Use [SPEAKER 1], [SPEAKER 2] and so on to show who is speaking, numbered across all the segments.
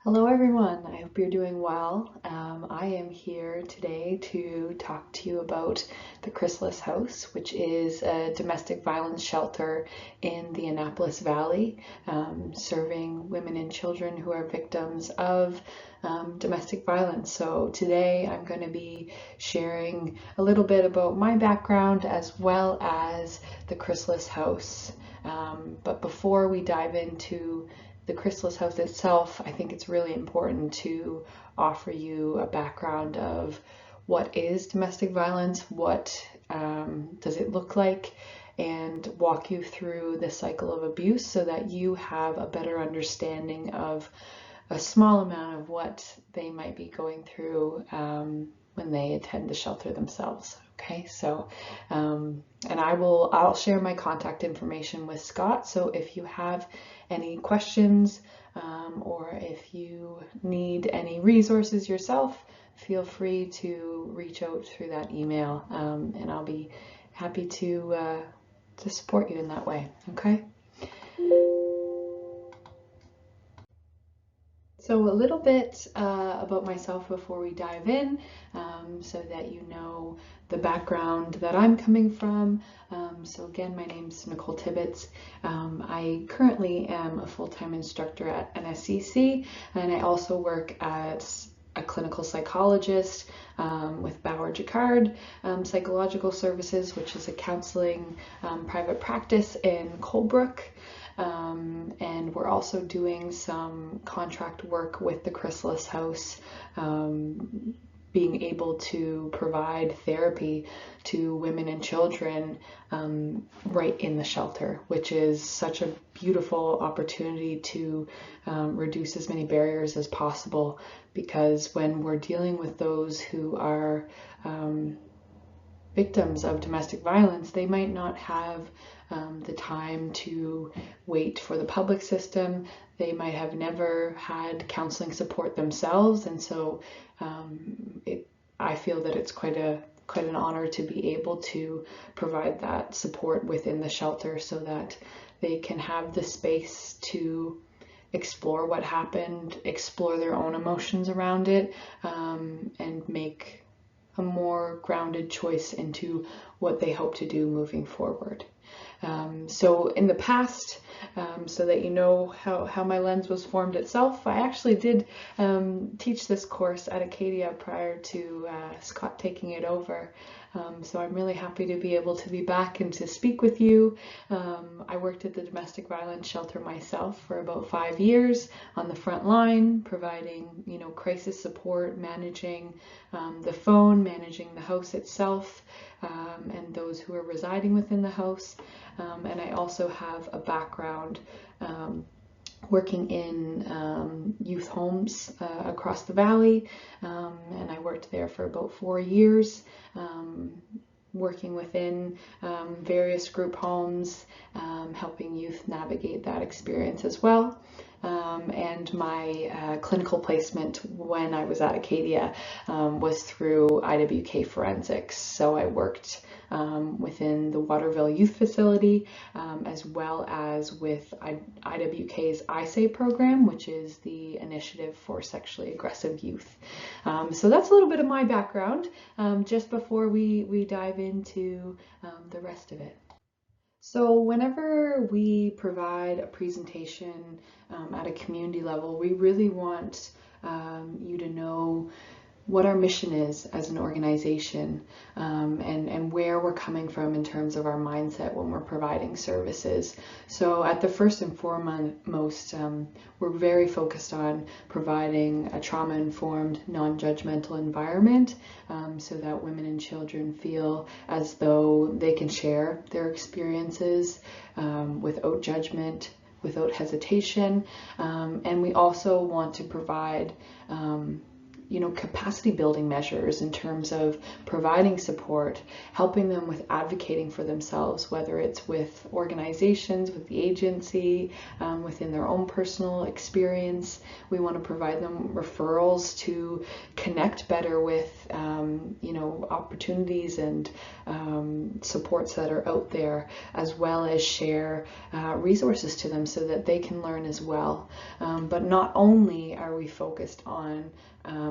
[SPEAKER 1] Hello everyone, I hope you're doing well. I am here today to talk to you about the Chrysalis House, which is a domestic violence shelter in the Annapolis Valley, serving women and children who are victims of domestic violence. So today I'm going to be sharing a little bit about my background as well as the Chrysalis House. But before we dive into the Chrysalis House itself, I think it's really important to offer you a background of what is domestic violence, what does it look like, and walk you through the cycle of abuse so that you have a better understanding of a small amount of what they might be going through when they attend the shelter themselves. Okay, so and I'll share my contact information with Scott. So if you have any questions or if you need any resources yourself, feel free to reach out through that email, and I'll be happy to support you in that way. Okay. So a little bit about myself before we dive in, so that you know the background that I'm coming from. So again, my name's Nicole Tibbetts. I currently am a full-time instructor at NSCC, and I also work as a clinical psychologist with Bauer Jacquard Psychological Services, which is a counseling private practice in Colebrook. And we're also doing some contract work with the Chrysalis House, being able to provide therapy to women and children right in the shelter, which is such a beautiful opportunity to reduce as many barriers as possible, because when we're dealing with those who are victims of domestic violence, they might not have the time to wait for the public system. They might have never had counseling support themselves, and so I feel that it's quite an honor to be able to provide that support within the shelter so that they can have the space to explore what happened, explore their own emotions around it, and make a more grounded choice into what they hope to do moving forward. So in the past, so that you know how my lens was formed itself, I actually did teach this course at Acadia prior to Scott taking it over. So I'm really happy to be able to be back and to speak with you. I worked at the domestic violence shelter myself for about 5 years on the front line, providing, crisis support, managing the phone, managing the house itself, and those who are residing within the house. And I also have a background working in youth homes across the valley, and I worked there for about 4 years, working within various group homes, helping youth navigate that experience as well. And my clinical placement when I was at Acadia was through IWK Forensics. So I worked within the Waterville Youth Facility, as well as with IWK's ISAY program, which is the Initiative for Sexually Aggressive Youth. So that's a little bit of my background, just before we dive into the rest of it. So whenever we provide a presentation at a community level, we really want you to know what our mission is as an organization, and where we're coming from in terms of our mindset when we're providing services. So at the first and foremost, we're very focused on providing a trauma-informed, non-judgmental environment, so that women and children feel as though they can share their experiences without judgment, without hesitation. And we also want to provide capacity building measures in terms of providing support, helping them with advocating for themselves, whether it's with organizations, with the agency, within their own personal experience. We want to provide them referrals to connect better with, opportunities and supports that are out there, as well as share resources to them so that they can learn as well. But not only are we focused on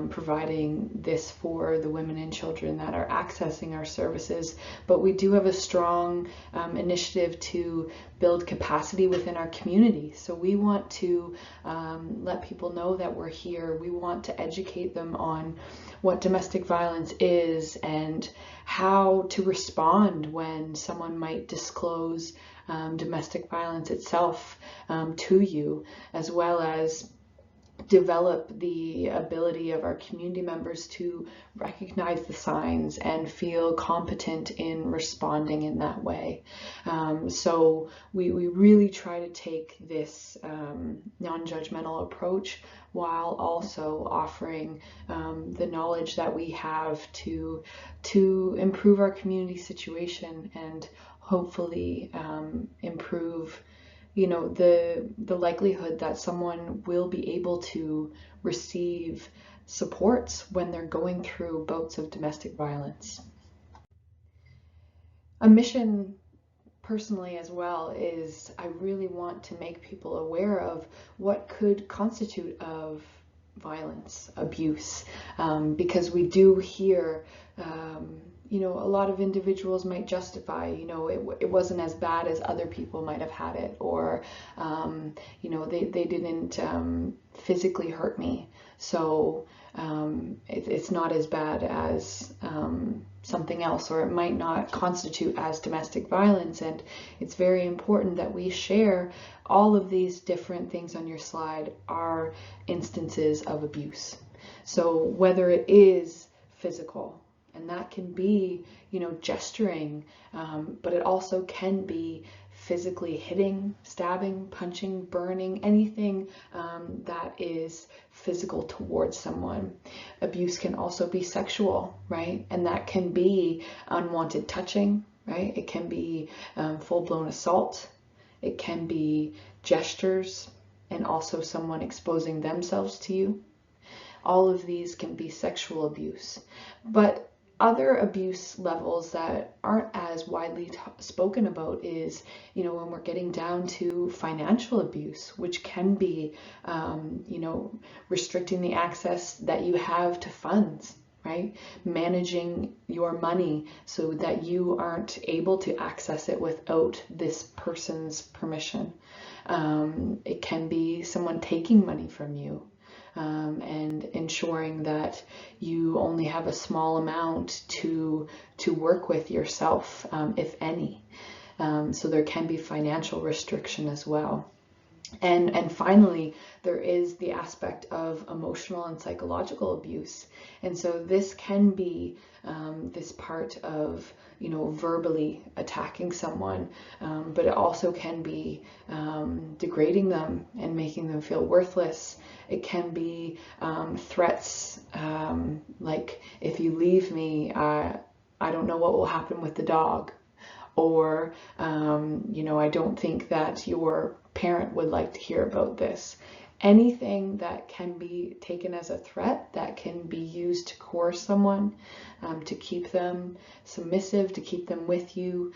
[SPEAKER 1] providing this for the women and children that are accessing our services, but we do have a strong initiative to build capacity within our community. So we want to let people know that we're here. We want to educate them on what domestic violence is and how to respond when someone might disclose domestic violence itself to you, as well as develop the ability of our community members to recognize the signs and feel competent in responding in that way. So we really try to take this non-judgmental approach while also offering the knowledge that we have to improve our community situation and hopefully improve the likelihood that someone will be able to receive supports when they're going through bouts of domestic violence. A mission personally as well is I really want to make people aware of what could constitute of violence, abuse, because we do hear a lot of individuals might justify, it wasn't as bad as other people might have had it, or, they didn't physically hurt me, so it's not as bad as something else, or it might not constitute as domestic violence. And it's very important that we share all of these different things on your slide are instances of abuse. So whether it is physical, and that can be, gesturing, but it also can be physically hitting, stabbing, punching, burning, anything that is physical towards someone. Abuse can also be sexual, right? And that can be unwanted touching, right? It can be full-blown assault. It can be gestures and also someone exposing themselves to you. All of these can be sexual abuse. But other abuse levels that aren't as widely spoken about is, when we're getting down to financial abuse, which can be, restricting the access that you have to funds, right? Managing your money so that you aren't able to access it without this person's permission. It can be someone taking money from you. And ensuring that you only have a small amount to work with yourself, if any. So there can be financial restriction as well. And finally, there is the aspect of emotional and psychological abuse. And so this can be this part of, verbally attacking someone, but it also can be degrading them and making them feel worthless. It can be threats like, if you leave me, I don't know what will happen with the dog. Or, I don't think that your parent would like to hear about this. Anything that can be taken as a threat, that can be used to coerce someone, to keep them submissive, to keep them with you,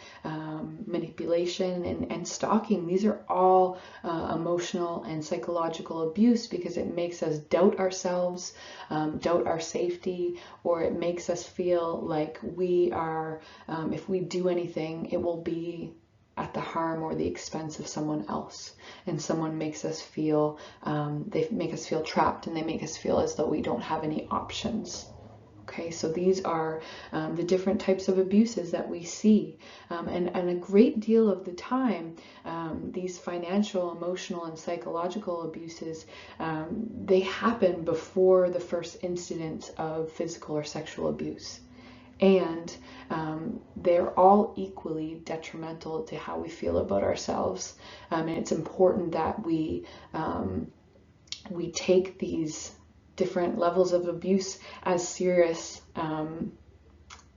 [SPEAKER 1] manipulation and stalking. These are all emotional and psychological abuse, because it makes us doubt ourselves, doubt our safety, or it makes us feel like we are, if we do anything, it will be at the harm or the expense of someone else. And someone makes us feel, they make us feel trapped, and they make us feel as though we don't have any options. Okay, so these are the different types of abuses that we see. And a great deal of the time, these financial, emotional, and psychological abuses, they happen before the first incident of physical or sexual abuse. And they're all equally detrimental to how we feel about ourselves. And it's important that we take these different levels of abuse as serious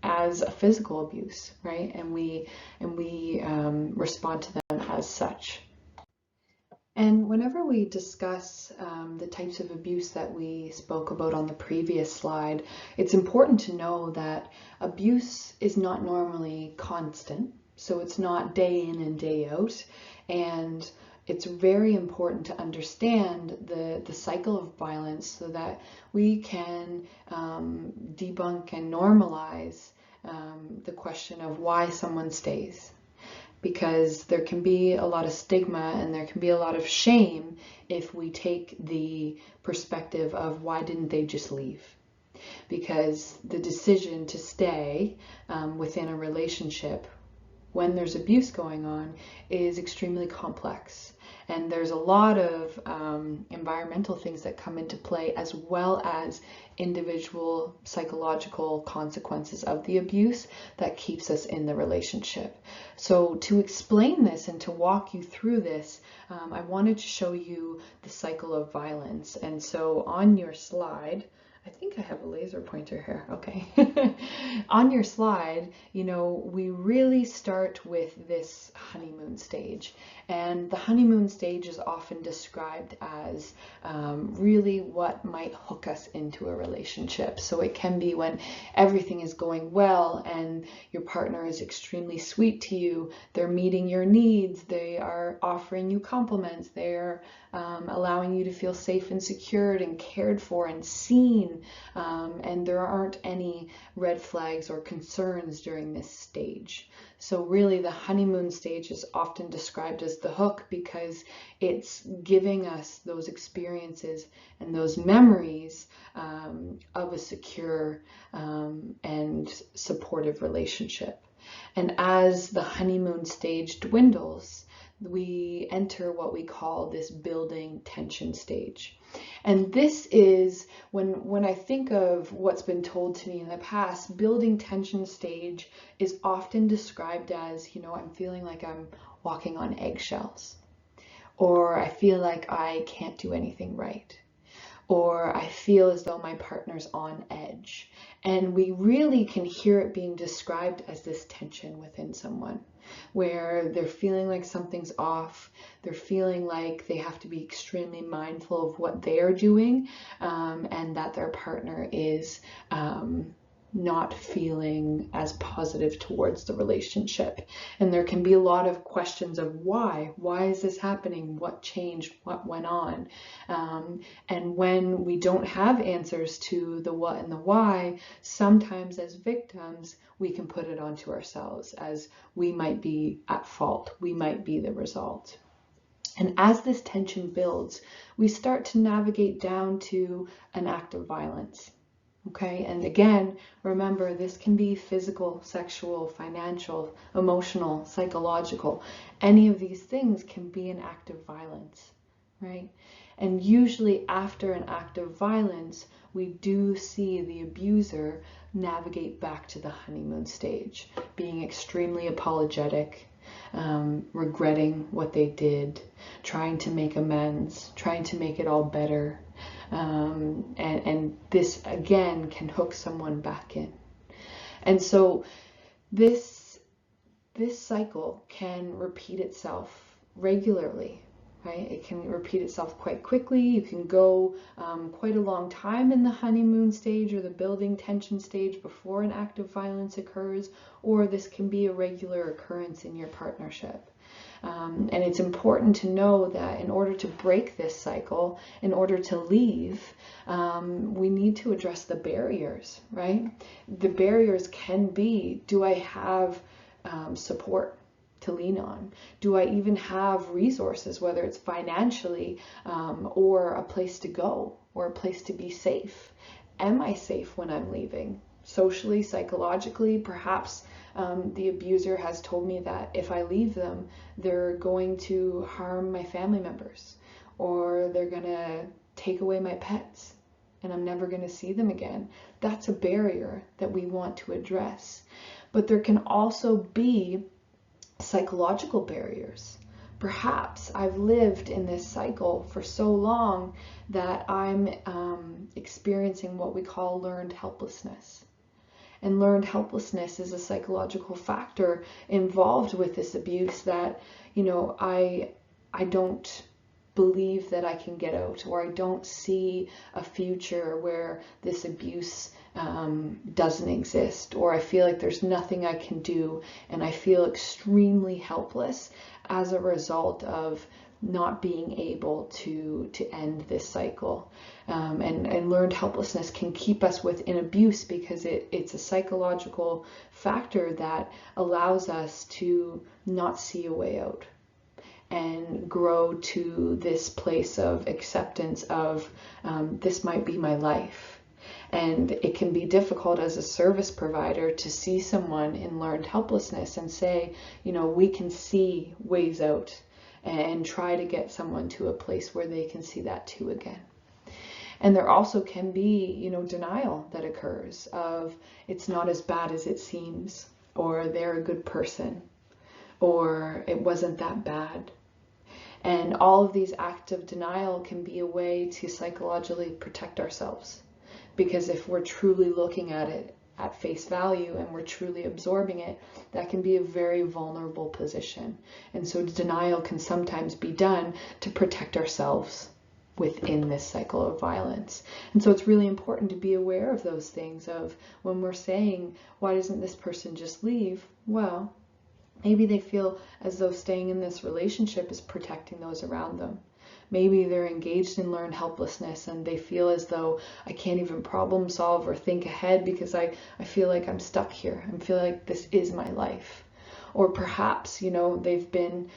[SPEAKER 1] as a physical abuse, right? And we respond to them as such. And whenever we discuss the types of abuse that we spoke about on the previous slide, it's important to know that abuse is not normally constant. So it's not day in and day out. And it's very important to understand the cycle of violence so that we can debunk and normalize the question of why someone stays. Because there can be a lot of stigma and there can be a lot of shame if we take the perspective of why didn't they just leave? Because the decision to stay within a relationship when there's abuse going on is extremely complex. And there's a lot of environmental things that come into play, as well as individual psychological consequences of the abuse that keeps us in the relationship. So to explain this and to walk you through this, I wanted to show you the cycle of violence. And so on your slide, I think I have a laser pointer here. Okay. On your slide, we really start with this honeymoon stage. And the honeymoon stage is often described as really what might hook us into a relationship. So it can be when everything is going well and your partner is extremely sweet to you. They're meeting your needs. They are offering you compliments. They're allowing you to feel safe and secured and cared for and seen. And there aren't any red flags or concerns during this stage. So really the honeymoon stage is often described as the hook because it's giving us those experiences and those memories of a secure and supportive relationship. And as the honeymoon stage dwindles, we enter what we call this building tension stage. And this is when I think of what's been told to me in the past, building tension stage is often described as, I'm feeling like I'm walking on eggshells, or I feel like I can't do anything right, or I feel as though my partner's on edge. And we really can hear it being described as this tension within someone, where they're feeling like something's off, they're feeling like they have to be extremely mindful of what they are doing, and that their partner is not feeling as positive towards the relationship. And there can be a lot of questions of why is this happening? What changed? What went on? And when we don't have answers to the what and the why, sometimes as victims, we can put it onto ourselves as we might be at fault. We might be the result. And as this tension builds, we start to navigate down to an act of violence. Okay, and again, remember, this can be physical, sexual, financial, emotional, psychological. Any of these things can be an act of violence, right? And usually after an act of violence, we do see the abuser navigate back to the honeymoon stage, being extremely apologetic, regretting what they did, trying to make amends, trying to make it all better. And this again can hook someone back in. And so this cycle can repeat itself regularly, right? It can repeat itself quite quickly. You can go quite a long time in the honeymoon stage or the building tension stage before an act of violence occurs, or this can be a regular occurrence in your partnership. And it's important to know that in order to break this cycle, in order to leave, we need to address the barriers, right? The barriers can be, do I have support to lean on? Do I even have resources, whether it's financially or a place to go or a place to be safe? Am I safe when I'm leaving? Socially, psychologically, perhaps the abuser has told me that if I leave them, they're going to harm my family members, or they're going to take away my pets and I'm never going to see them again. That's a barrier that we want to address. But there can also be psychological barriers. Perhaps I've lived in this cycle for so long that I'm experiencing what we call learned helplessness. And learned helplessness is a psychological factor involved with this abuse that, I don't believe that I can get out, or I don't see a future where this abuse doesn't exist, or I feel like there's nothing I can do, and I feel extremely helpless as a result of not being able to end this cycle. And learned helplessness can keep us within abuse because it's a psychological factor that allows us to not see a way out and grow to this place of acceptance of this might be my life. And it can be difficult as a service provider to see someone in learned helplessness and say, we can see ways out, and try to get someone to a place where they can see that too again. And there also can be, denial that occurs of it's not as bad as it seems, or they're a good person, or it wasn't that bad. And all of these acts of denial can be a way to psychologically protect ourselves. Because if we're truly looking at it at face value and we're truly absorbing it, that can be a very vulnerable position. And so denial can sometimes be done to protect ourselves within this cycle of violence. And so it's really important to be aware of those things, of when we're saying, why doesn't this person just leave? Well, maybe they feel as though staying in this relationship is protecting those around them. Maybe they're engaged in learned helplessness and they feel as though I can't even problem solve or think ahead because I feel like I'm stuck here. I feel like this is my life. Or perhaps, they've been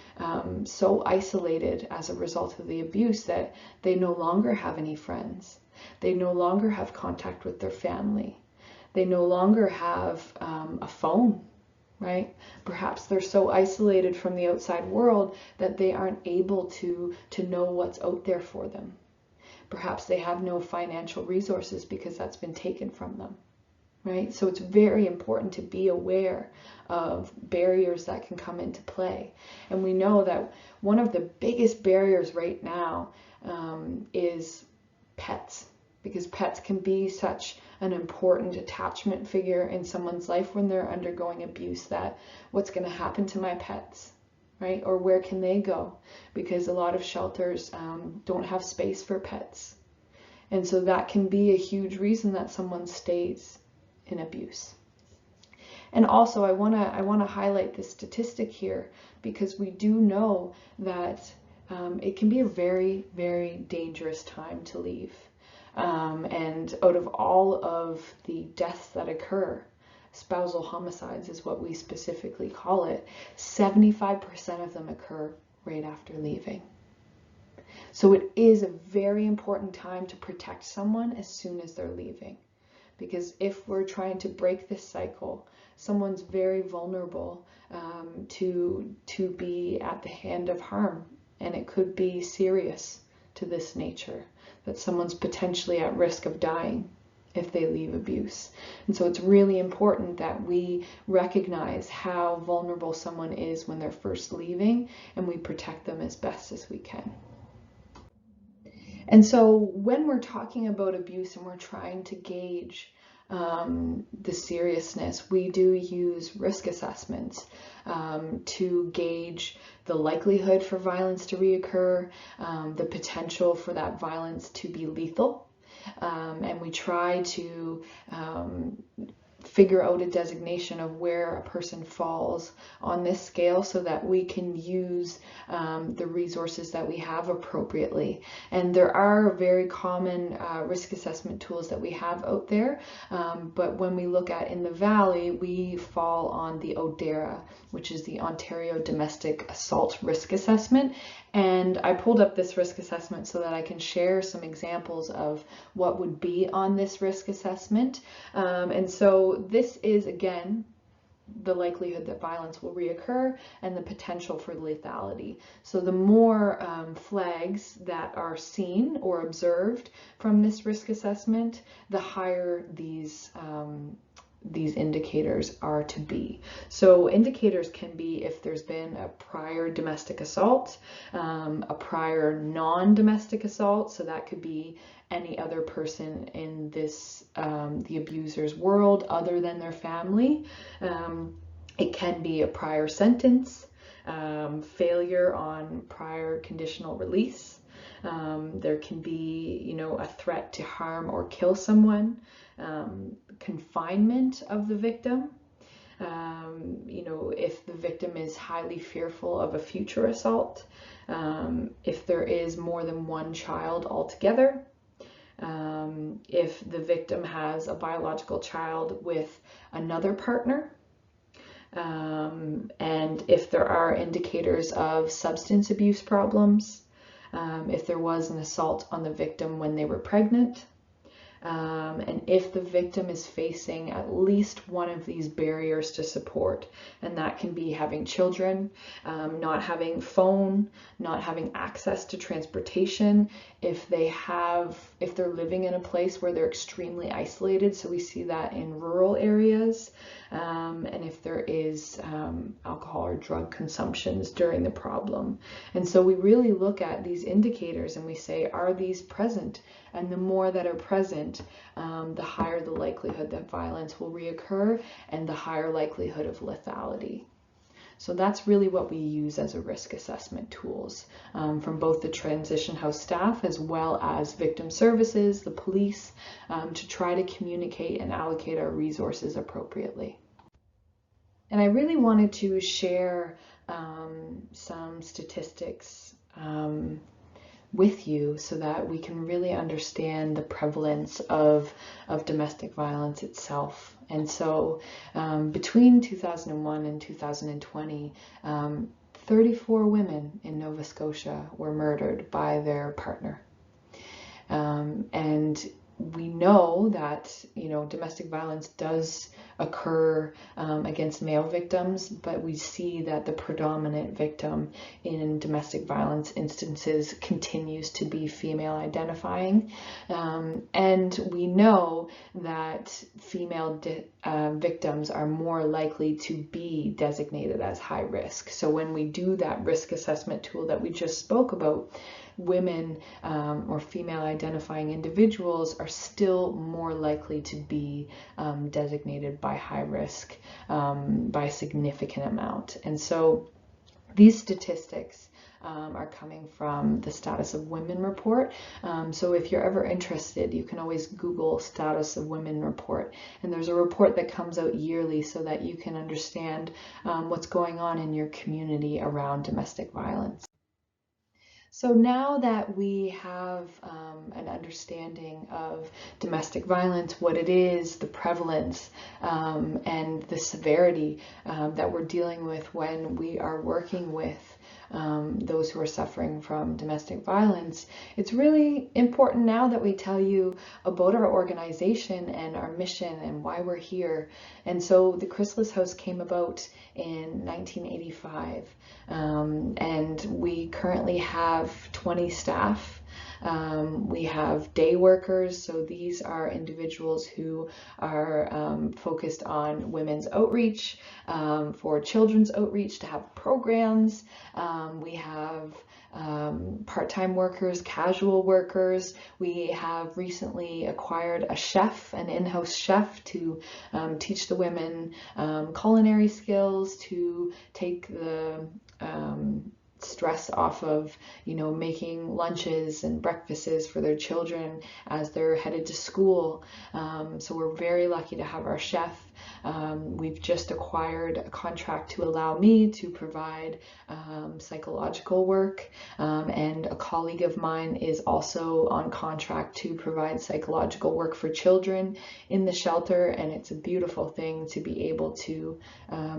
[SPEAKER 1] so isolated as a result of the abuse that they no longer have any friends. They no longer have contact with their family. They no longer have a phone. Right? Perhaps they're so isolated from the outside world that they aren't able to know what's out there for them. Perhaps they have no financial resources because that's been taken from them. Right? So it's very important to be aware of barriers that can come into play. And we know that one of the biggest barriers right now is pets, because pets can be such an important attachment figure in someone's life when they're undergoing abuse, that what's going to happen to my pets, right? Or where can they go? Because a lot of shelters don't have space for pets. And so that can be a huge reason that someone stays in abuse. And also I want to highlight this statistic here, because we do know that it can be a very, very dangerous time to leave. And out of all of the deaths that occur, spousal homicides is what we specifically call it, 75% of them occur right after leaving. So it is a very important time to protect someone as soon as they're leaving. Because if we're trying to break this cycle, someone's very vulnerable to be at the hand of harm. And it could be serious to this nature, that someone's potentially at risk of dying if they leave abuse. And so it's really important that we recognize how vulnerable someone is when they're first leaving, and we protect them as best as we can. And so when we're talking about abuse and we're trying to gauge the seriousness, we do use risk assessments to gauge the likelihood for violence to reoccur, the potential for that violence to be lethal, and we try to figure out a designation of where a person falls on this scale so that we can use the resources that we have appropriately. And there are very common risk assessment tools that we have out there, but when we look at in the Valley, we fall on the ODERA, which is the Ontario Domestic Assault Risk Assessment. And I pulled up this risk assessment so that I can share some examples of what would be on this risk assessment. And so this is, again, the likelihood that violence will reoccur and the potential for lethality. So the more flags that are seen or observed from this risk assessment, the higher these indicators are to be. So indicators can be if there's been a prior domestic assault, a prior non-domestic assault, so that could be any other person in this the abuser's world other than their family. It can be a prior sentence, failure on prior conditional release. There can be, a threat to harm or kill someone, confinement of the victim, if the victim is highly fearful of a future assault, if there is more than one child altogether, if the victim has a biological child with another partner, and if there are indicators of substance abuse problems, if there was an assault on the victim when they were pregnant, and if the victim is facing at least one of these barriers to support, and that can be having children, not having phone, not having access to transportation, if they're living in a place where they're extremely isolated, so we see that in rural areas, and if there is alcohol or drug consumptions during the problem. And so we really look at these indicators and we say, are these present? And the more that are present, the higher the likelihood that violence will reoccur and the higher likelihood of lethality. So that's really what we use as a risk assessment tools from both the transition house staff as well as victim services, the police, to try to communicate and allocate our resources appropriately. And I really wanted to share some statistics with you so that we can really understand the prevalence of domestic violence itself. And so between 2001 and 2020, 34 women in Nova Scotia were murdered by their partner. And we know that, domestic violence does occur against male victims, but we see that the predominant victim in domestic violence instances continues to be female identifying. And we know that female victims are more likely to be designated as high risk. So when we do that risk assessment tool that we just spoke about, women or female identifying individuals are still more likely to be designated by high risk by a significant amount. And so these statistics are coming from the Status of Women report. So if you're ever interested, you can always Google Status of Women report. And there's a report that comes out yearly so that you can understand what's going on in your community around domestic violence. So now that we have an understanding of domestic violence, what it is, the prevalence, and the severity that we're dealing with when we are working with those who are suffering from domestic violence, it's really important now that we tell you about our organization and our mission and why we're here. And so the Chrysalis House came about in 1985, and we currently have 20 staff. We have day workers, so these are individuals who are focused on women's outreach, for children's outreach, to have programs. We have part-time workers, casual workers. We have recently acquired a chef, an in-house chef, to teach the women culinary skills, to take the stress off of, making lunches and breakfasts for their children as they're headed to school. So we're very lucky to have our chef. We've just acquired a contract to allow me to provide psychological work, and a colleague of mine is also on contract to provide psychological work for children in the shelter, and it's a beautiful thing to be able to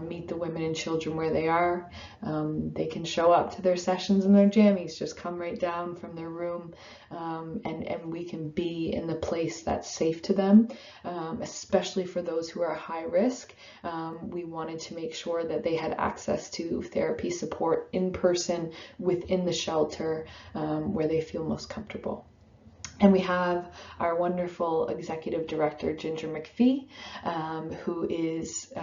[SPEAKER 1] meet the women and children where they are. They can show up to their sessions in their jammies, just come right down from their room, and we can be in the place that's safe to them, especially for those who are high risk. We wanted to make sure that they had access to therapy support in person within the shelter, where they feel most comfortable. And we have our wonderful executive director, Ginger McPhee, who is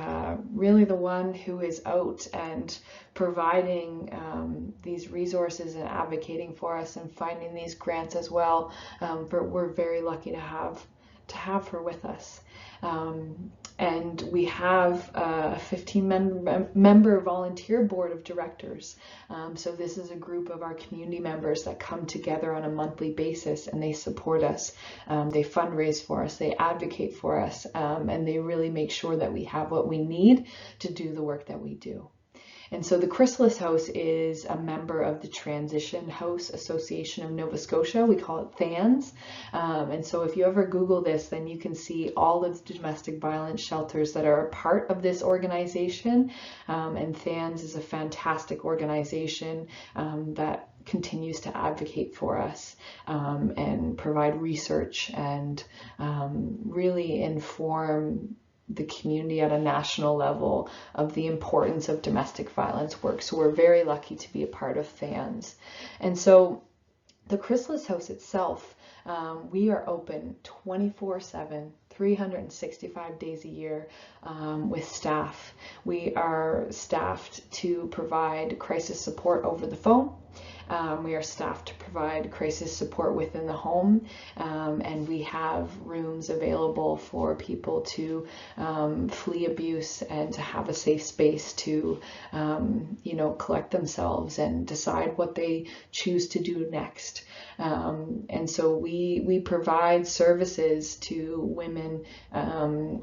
[SPEAKER 1] really the one who is out and providing these resources and advocating for us and finding these grants as well. But we're very lucky to have her with us. And we have a 15-member volunteer board of directors. So this is a group of our community members that come together on a monthly basis, and they support us. They fundraise for us, they advocate for us, and they really make sure that we have what we need to do the work that we do. And so the Chrysalis House is a member of the Transition House Association of Nova Scotia. We call it THANS. And so if you ever Google this, then you can see all of the domestic violence shelters that are a part of this organization. And THANS is a fantastic organization that continues to advocate for us and provide research and really inform the community at a national level of the importance of domestic violence work. So we're very lucky to be a part of THANS. And so the Chrysalis House itself, we are open 24/7, 365 days a year with staff. We are staffed to provide crisis support over the phone. We are staffed to provide crisis support within the home, and we have rooms available for people to flee abuse and to have a safe space to, collect themselves and decide what they choose to do next. And so we provide services to women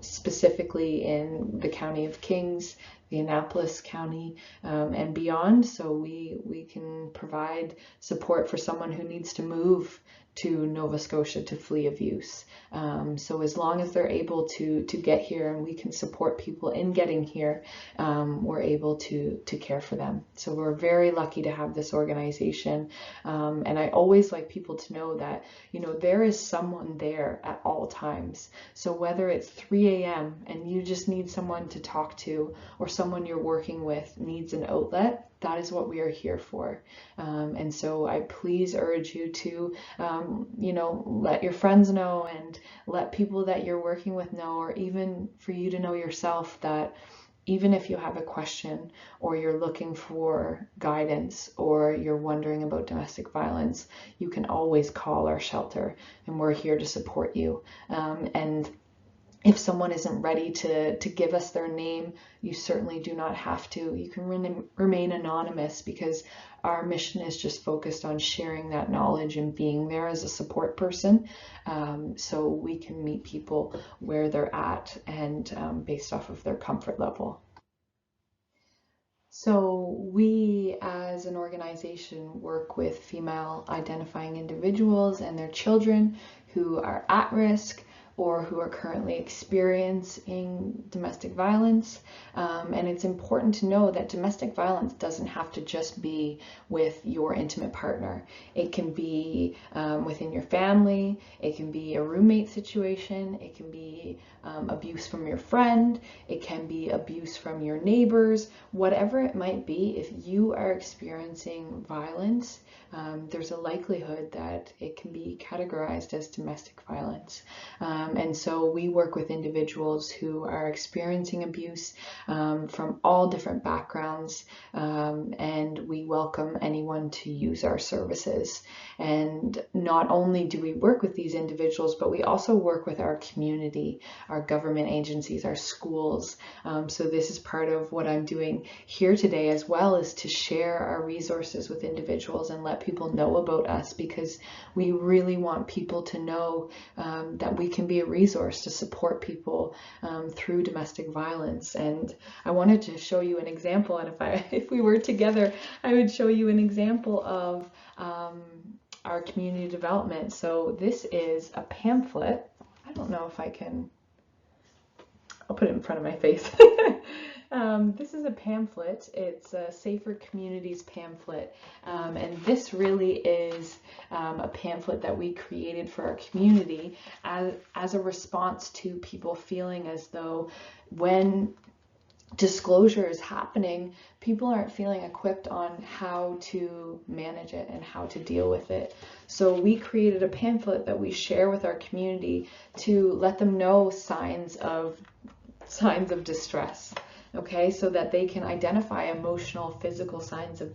[SPEAKER 1] specifically in the County of Kings, the Annapolis County, and beyond. So we can provide support for someone who needs to move to Nova Scotia to flee abuse. So as long as they're able to get here and we can support people in getting here, we're able to care for them. So we're very lucky to have this organization. And I always like people to know that, there is someone there at all times. So whether it's 3 a.m. and you just need someone to talk to, or someone you're working with needs an outlet, that is what we are here for. And so I please urge you to, let your friends know and let people that you're working with know, or even for you to know yourself, that even if you have a question or you're looking for guidance or you're wondering about domestic violence, you can always call our shelter and we're here to support you. And if someone isn't ready to give us their name, you certainly do not have to. You can remain anonymous, because our mission is just focused on sharing that knowledge and being there as a support person, so we can meet people where they're at and based off of their comfort level. So we as an organization work with female identifying individuals and their children who are at risk or who are currently experiencing domestic violence. And it's important to know that domestic violence doesn't have to just be with your intimate partner. It can be within your family, it can be a roommate situation, it can be abuse from your friend, it can be abuse from your neighbors, whatever it might be. If you are experiencing violence, there's a likelihood that it can be categorized as domestic violence. And so we work with individuals who are experiencing abuse from all different backgrounds, and we welcome anyone to use our services. And not only do we work with these individuals, but we also work with our community, our government agencies, our schools. So this is part of what I'm doing here today as well, is to share our resources with individuals and let people know about us, because we really want people to know that we can be a resource to support people through domestic violence. And I wanted to show you an example, and if we were together, I would show you an example of our community development. So this is a pamphlet. I don't know if I can, I'll put it in front of my face. This is a pamphlet. It's a Safer Communities pamphlet. And this really is a pamphlet that we created for our community as a response to people feeling as though when disclosure is happening, people aren't feeling equipped on how to manage it and how to deal with it. So we created a pamphlet that we share with our community to let them know signs of distress. Okay, so that they can identify emotional, physical signs of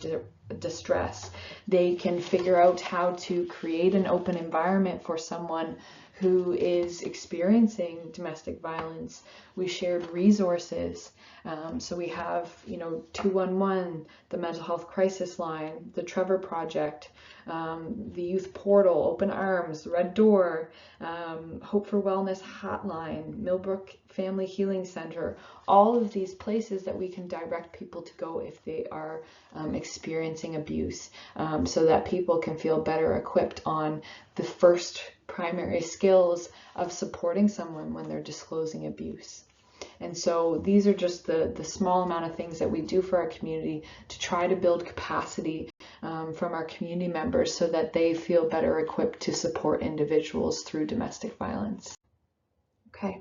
[SPEAKER 1] distress. They can figure out how to create an open environment for someone who is experiencing domestic violence. We shared resources. So we have, 211, the mental health crisis line, the Trevor Project, the youth portal, Open Arms, Red Door, Hope for Wellness Hotline, Millbrook Family Healing Center, all of these places that we can direct people to go if they are experiencing abuse, so that people can feel better equipped on the first primary skills of supporting someone when they're disclosing abuse. And so these are just the small amount of things that we do for our community to try to build capacity from our community members so that they feel better equipped to support individuals through domestic violence. Okay.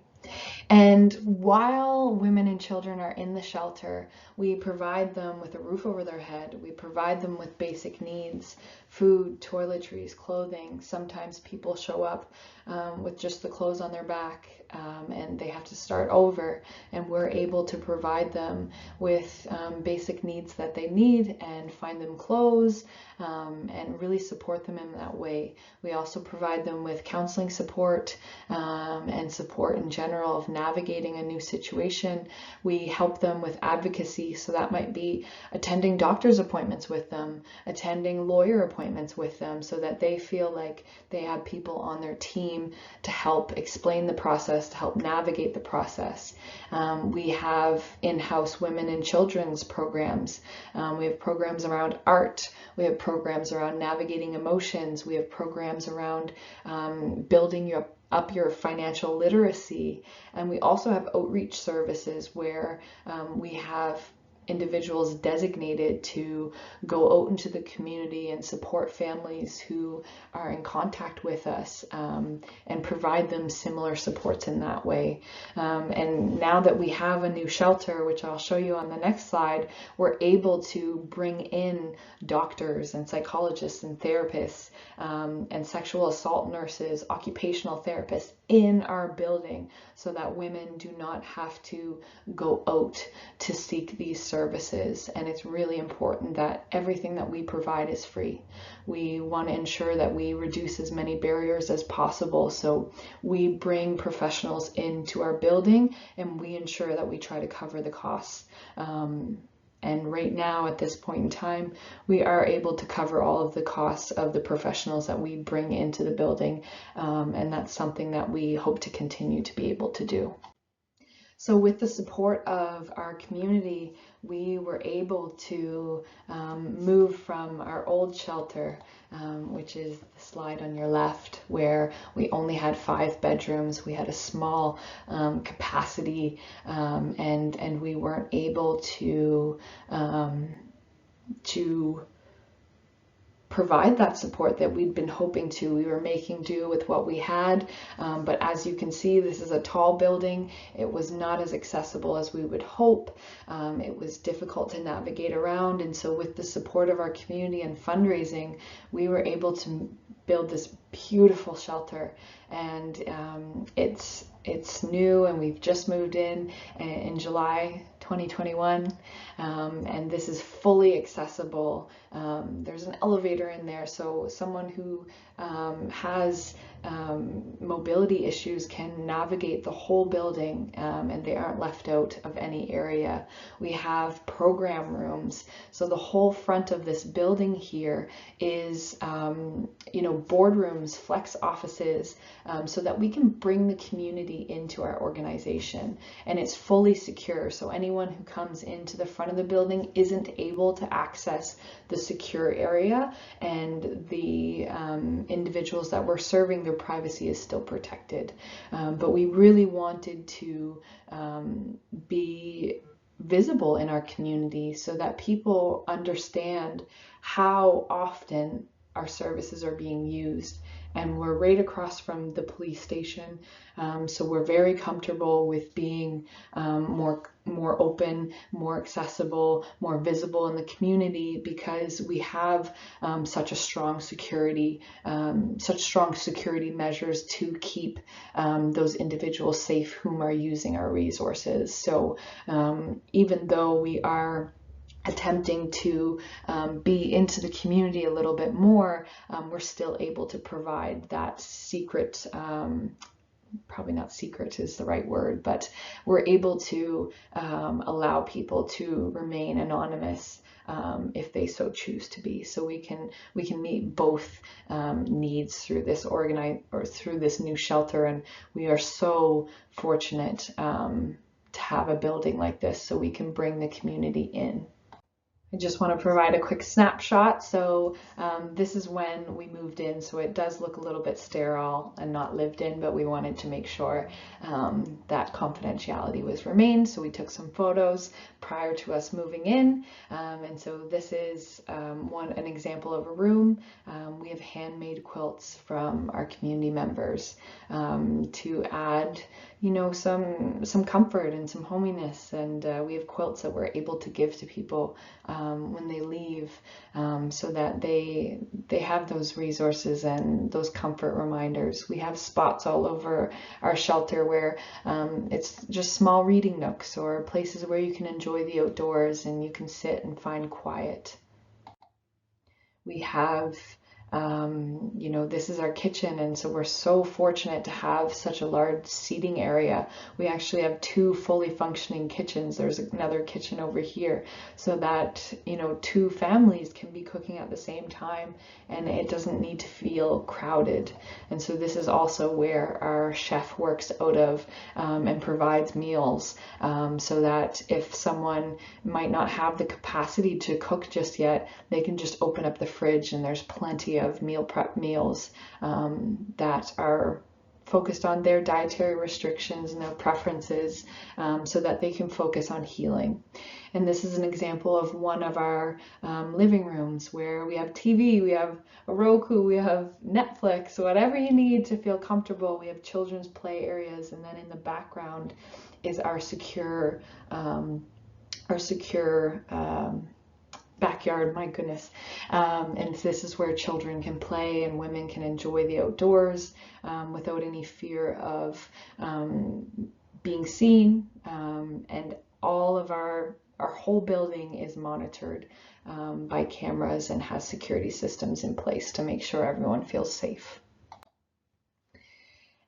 [SPEAKER 1] And while women and children are in the shelter, we provide them with a roof over their head. We provide them with basic needs, food, toiletries, clothing. Sometimes people show up with just the clothes on their back, and they have to start over. And we're able to provide them with basic needs that they need and find them clothes and really support them in that way. We also provide them with counseling support and support in general of navigating a new situation. We help them with advocacy, so that might be attending doctor's appointments with them, attending lawyer appointments with them, so that they feel like they have people on their team to help explain the process, to help navigate the process. We have in-house women and children's programs. We have programs around art. We have programs around navigating emotions. We have programs around building up your financial literacy. And we also have outreach services where we have individuals designated to go out into the community and support families who are in contact with us and provide them similar supports in that way. And now that we have a new shelter, which I'll show you on the next slide, we're able to bring in doctors and psychologists and therapists and sexual assault nurses, occupational therapists in our building, so that women do not have to go out to seek these services. And it's really important that everything that we provide is free. We want to ensure that we reduce as many barriers as possible. So we bring professionals into our building and we ensure that we try to cover the costs. And right now, at this point in time, we are able to cover all of the costs of the professionals that we bring into the building. And that's something that we hope to continue to be able to do. So with the support of our community, we were able to move from our old shelter, which is the slide on your left, where we only had 5 bedrooms. We had a small capacity, and we weren't able to provide that support that we'd been hoping to. We were making do with what we had, but as you can see, this is a tall building. It was not as accessible as we would hope. It was difficult to navigate around, and so with the support of our community and fundraising, we were able to build this beautiful shelter. And it's new, and we've just moved in July 2021, and this is fully accessible. There's an elevator in there, so someone who has mobility issues can navigate the whole building, and they aren't left out of any area. We have program rooms, so the whole front of this building here is boardrooms, flex offices, so that we can bring the community into our organization, and it's fully secure, so anyone who comes into the front of the building isn't able to access the secure area, and the individuals that we're serving, their privacy is still protected. But we really wanted to be visible in our community so that people understand how often our services are being used. And we're right across from the police station, so we're very comfortable with being more open, more accessible, more visible in the community, because we have such strong security measures to keep those individuals safe whom are using our resources. So even though we are attempting to be into the community a little bit more, we're still able to provide that secret, probably not secret is the right word, but we're able to allow people to remain anonymous if they so choose to be. So we can meet both needs through this through this new shelter, and we are so fortunate to have a building like this so we can bring the community in. I just want to provide a quick snapshot. So this is when we moved in, so it does look a little bit sterile and not lived in, but we wanted to make sure that confidentiality was remained. So we took some photos prior to us moving in. And so this is an example of a room. We have handmade quilts from our community members to add, you know, some comfort and some hominess, and we have quilts that we're able to give to people when they leave, so that they have those resources and those comfort reminders. We have spots all over our shelter where it's just small reading nooks or places where you can enjoy the outdoors and you can sit and find quiet. We have you know, this is our kitchen, and so we're so fortunate to have such a large seating area. We actually have 2 fully functioning kitchens. There's another kitchen over here, so that, you know, 2 families can be cooking at the same time and it doesn't need to feel crowded. And so this is also where our chef works out of and provides meals, so that if someone might not have the capacity to cook just yet, they can just open up the fridge and there's plenty of meal prep meals that are focused on their dietary restrictions and their preferences, so that they can focus on healing. And this is an example of one of our living rooms where we have TV, we have a Roku, we have Netflix, whatever you need to feel comfortable. We have children's play areas, and then in the background is our secure backyard, my goodness. And this is where children can play and women can enjoy the outdoors without any fear of being seen. And all of our whole building is monitored by cameras and has security systems in place to make sure everyone feels safe.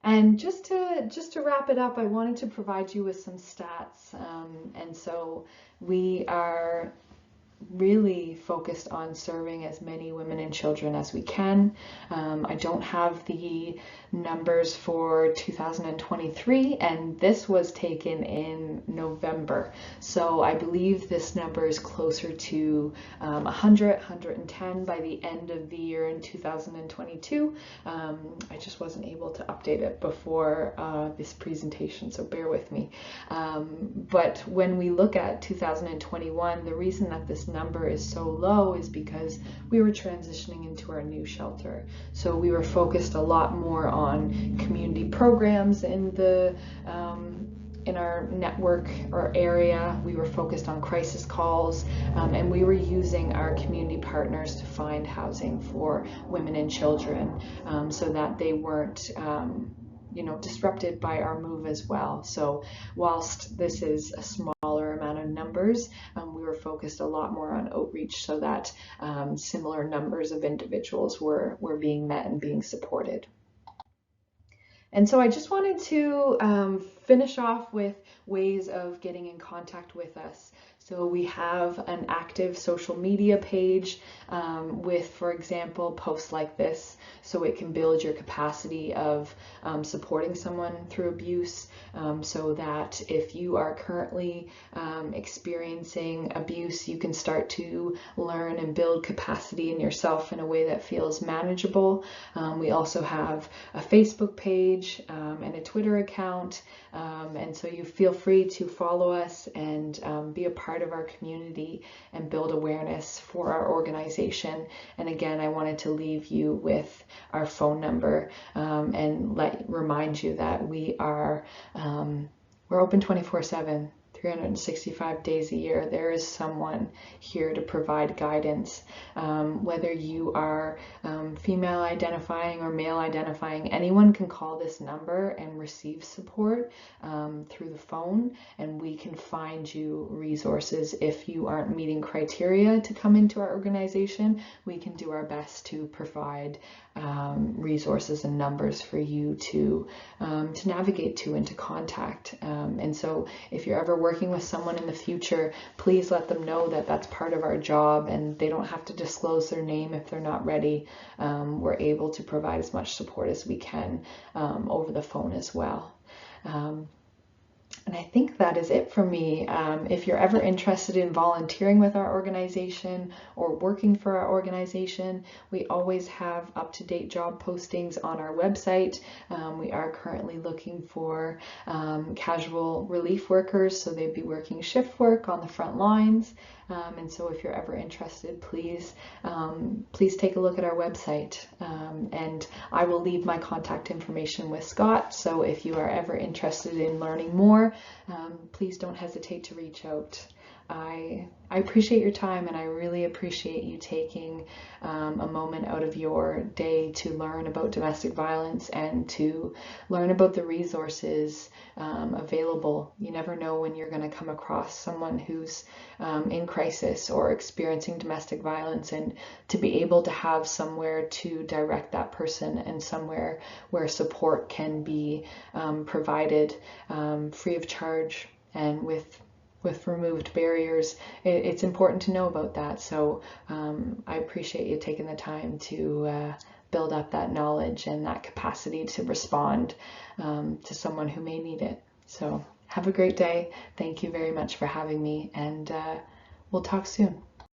[SPEAKER 1] And just to wrap it up, I wanted to provide you with some stats. And so we are really focused on serving as many women and children as we can. I don't have the numbers for 2023, and this was taken in November. So I believe this number is closer to 110 by the end of the year in 2022. I just wasn't able to update it before this presentation, so bear with me. But when we look at 2021, the reason that this number is so low is because we were transitioning into our new shelter. So we were focused a lot more on community programs in the in our network or area. We were focused on crisis calls, and we were using our community partners to find housing for women and children, so that they weren't you know, disrupted by our move as well. So whilst this is a smaller amount of numbers, we were focused a lot more on outreach so that similar numbers of individuals were being met and being supported. And so I just wanted to finish off with ways of getting in contact with us. So we have an active social media page with, for example, posts like this, so it can build your capacity of supporting someone through abuse, so that if you are currently experiencing abuse, you can start to learn and build capacity in yourself in a way that feels manageable. We also have a Facebook page and a Twitter account, and so you feel free to follow us and be a part of our community and build awareness for our organization. And again, I wanted to leave you with our phone number and remind you that we're open 24/7, 365 days a year, there is someone here to provide guidance. Whether you are female identifying or male identifying, anyone can call this number and receive support through the phone, and we can find you resources. If you aren't meeting criteria to come into our organization, we can do our best to provide resources and numbers for you to navigate to and to contact. And so if you're ever working with someone in the future, please let them know that that's part of our job, and they don't have to disclose their name if they're not ready. We're able to provide as much support as we can over the phone as well. And I think that is it for me. If you're ever interested in volunteering with our organization or working for our organization, we always have up-to-date job postings on our website. We are currently looking for casual relief workers, so they'd be working shift work on the front lines. And so if you're ever interested, please take a look at our website. And I will leave my contact information with Scott. So if you are ever interested in learning more, please don't hesitate to reach out. I appreciate your time, and I really appreciate you taking a moment out of your day to learn about domestic violence and to learn about the resources available. You never know when you're going to come across someone who's in crisis or experiencing domestic violence, and to be able to have somewhere to direct that person and somewhere where support can be provided free of charge and with removed barriers. It's important to know about that. So I appreciate you taking the time to build up that knowledge and that capacity to respond to someone who may need it. So have a great day. Thank you very much for having me, and we'll talk soon.